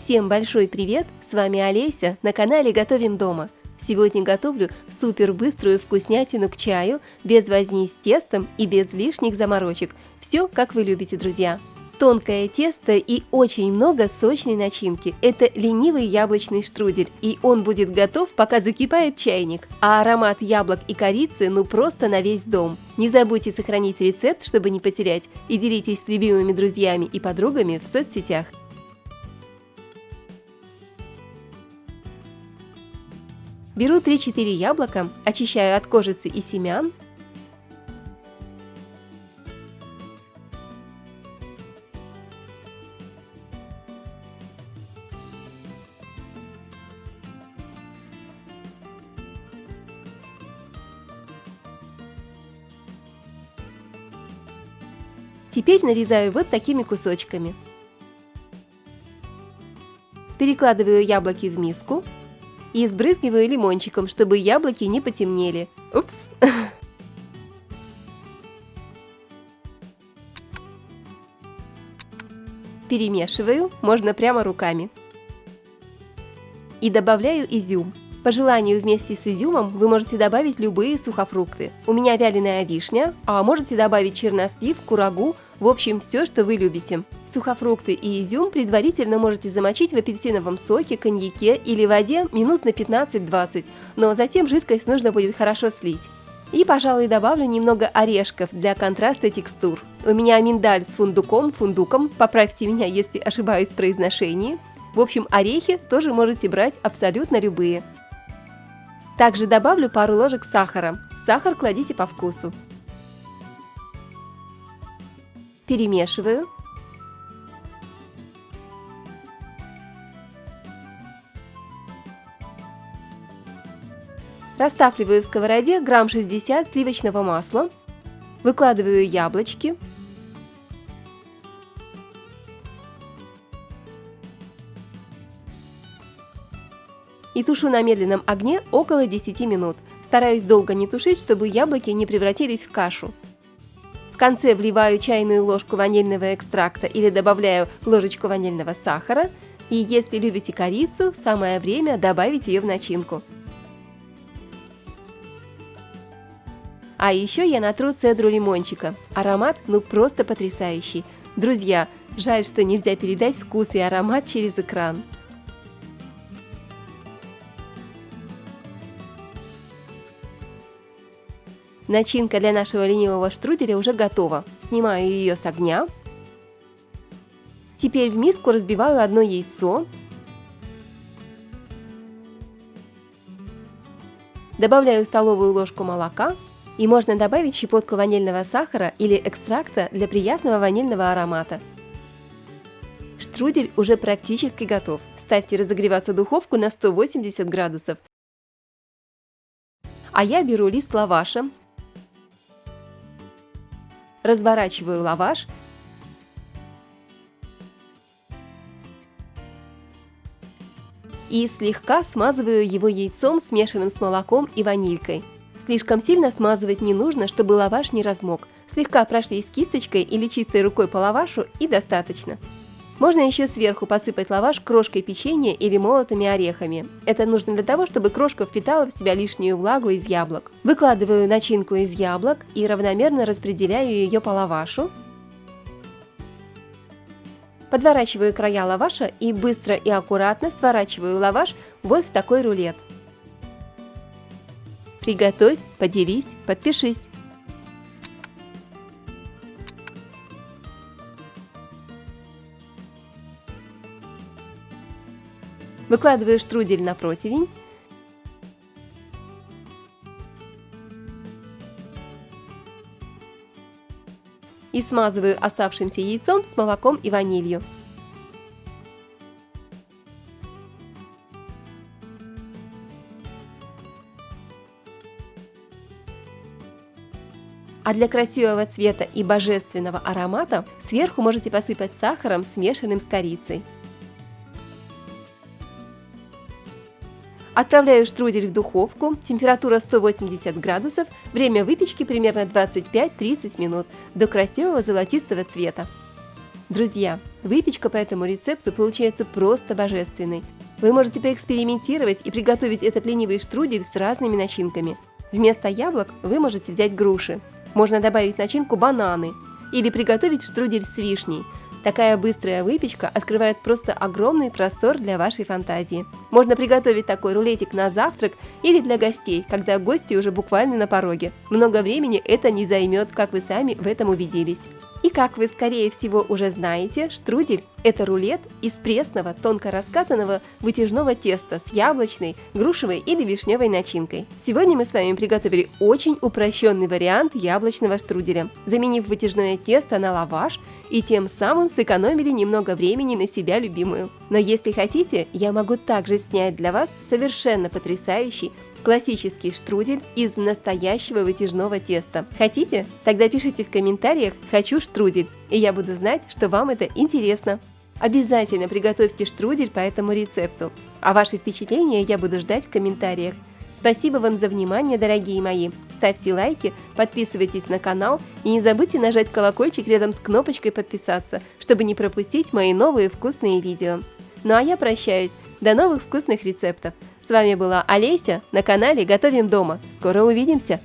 Всем большой привет! С вами Олеся на канале Готовим дома. Сегодня готовлю супер быструю вкуснятину к чаю, без возни с тестом и без лишних заморочек. Все, как вы любите, друзья. Тонкое тесто и очень много сочной начинки. Это ленивый яблочный штрудель, и он будет готов, пока закипает чайник. А аромат яблок и корицы ну просто на весь дом. Не забудьте сохранить рецепт, чтобы не потерять, и делитесь с любимыми друзьями и подругами в соцсетях. Беру 3-4 яблока, очищаю от кожицы и семян. Теперь нарезаю вот такими кусочками. Перекладываю яблоки в миску и сбрызгиваю лимончиком, чтобы яблоки не потемнели. Упс! Перемешиваю, можно прямо руками. И добавляю изюм. По желанию вместе с изюмом вы можете добавить любые сухофрукты. У меня вяленая вишня, а можете добавить чернослив, курагу, в общем, все, что вы любите. Сухофрукты и изюм предварительно можете замочить в апельсиновом соке, коньяке или воде минут на 15-20, но затем жидкость нужно будет хорошо слить. И, пожалуй, добавлю немного орешков для контраста текстур. У меня миндаль с фундуком, поправьте меня, если ошибаюсь в произношении. В общем, орехи тоже можете брать абсолютно любые. Также добавлю пару ложек сахара. Сахар кладите по вкусу. Перемешиваю. Растапливаю в сковороде грамм 60 сливочного масла. Выкладываю яблочки. И тушу на медленном огне около 10 минут. Стараюсь долго не тушить, чтобы яблоки не превратились в кашу. В конце вливаю чайную ложку ванильного экстракта или добавляю ложечку ванильного сахара. И если любите корицу, самое время добавить ее в начинку. А еще я натру цедру лимончика. Аромат ну просто потрясающий. Друзья, жаль, что нельзя передать вкус и аромат через экран. Начинка для нашего ленивого штруделя уже готова. Снимаю ее с огня. Теперь в миску разбиваю одно яйцо. Добавляю столовую ложку молока. И можно добавить щепотку ванильного сахара или экстракта для приятного ванильного аромата. Штрудель уже практически готов. Ставьте разогреваться духовку на 180 градусов. А я беру лист лаваша. Разворачиваю лаваш. И слегка смазываю его яйцом, смешанным с молоком и ванилькой. Слишком сильно смазывать не нужно, чтобы лаваш не размок. Слегка прошлись кисточкой или чистой рукой по лавашу и достаточно. Можно еще сверху посыпать лаваш крошкой печенья или молотыми орехами. Это нужно для того, чтобы крошка впитала в себя лишнюю влагу из яблок. Выкладываю начинку из яблок и равномерно распределяю ее по лавашу. Подворачиваю края лаваша и быстро и аккуратно сворачиваю лаваш вот в такой рулет. Приготовь, поделись, подпишись. Выкладываю штрудель на противень. И смазываю оставшимся яйцом с молоком и ванилью. А для красивого цвета и божественного аромата сверху можете посыпать сахаром, смешанным с корицей. Отправляю штрудель в духовку, температура 180 градусов, время выпечки примерно 25-30 минут, до красивого золотистого цвета. Друзья, выпечка по этому рецепту получается просто божественной. Вы можете поэкспериментировать и приготовить этот ленивый штрудель с разными начинками. Вместо яблок вы можете взять груши. Можно добавить в начинку бананы или приготовить штрудель с вишней. Такая быстрая выпечка открывает просто огромный простор для вашей фантазии. Можно приготовить такой рулетик на завтрак или для гостей, когда гости уже буквально на пороге. Много времени это не займет, как вы сами в этом убедились. И как вы, скорее всего, уже знаете, штрудель – это рулет из пресного, тонко раскатанного вытяжного теста с яблочной, грушевой или вишневой начинкой. Сегодня мы с вами приготовили очень упрощенный вариант яблочного штруделя, заменив вытяжное тесто на лаваш и тем самым сэкономили немного времени на себя любимую. Но если хотите, я могу также снять для вас совершенно потрясающий классический штрудель из настоящего вытяжного теста. Хотите? Тогда пишите в комментариях «Хочу штрудель», и я буду знать, что вам это интересно. Обязательно приготовьте штрудель по этому рецепту, а ваши впечатления я буду ждать в комментариях. Спасибо вам за внимание, дорогие мои. Ставьте лайки, подписывайтесь на канал и не забудьте нажать колокольчик рядом с кнопочкой «Подписаться», чтобы не пропустить мои новые вкусные видео. Ну а я прощаюсь. До новых вкусных рецептов. С вами была Олеся на канале Готовим дома. Скоро увидимся!